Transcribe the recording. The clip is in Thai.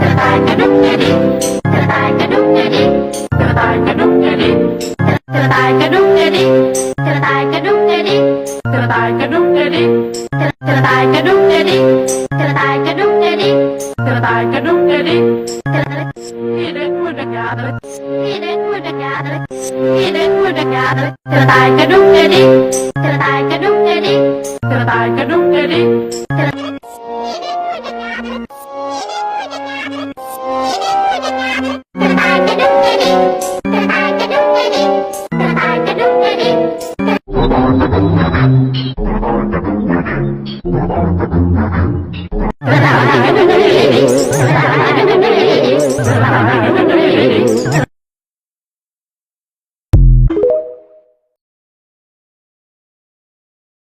ต่ายกระดุกกระดิกกระต่ายกระดุกกระดิกกระต่ายกระดุกกระดิกกระต่ายกระดุกกระดิกกระต่ายกระดุกกระดิกกระต่ายกระดุกกระดิกกระต่ายกระดุกกระดิกกระต่ายกระดุกกระดิกกระต่ายกระดุกกระดิกHe didn't put together. He didn't put together. He didn't put together. กระต่ายกระดุกกระดิกกระต่ายกระดุกกระดิกกระต่ายกระดุกกระดิกกระต่ายกระดุกกระดิกกระต่ายกระดุกกระดิกกระต่ายกระดุกกระดิกกระต่ายกระดุกกระดิกกระต่ายกระดุกกระดิกกระต่ายกระดุกกระดิก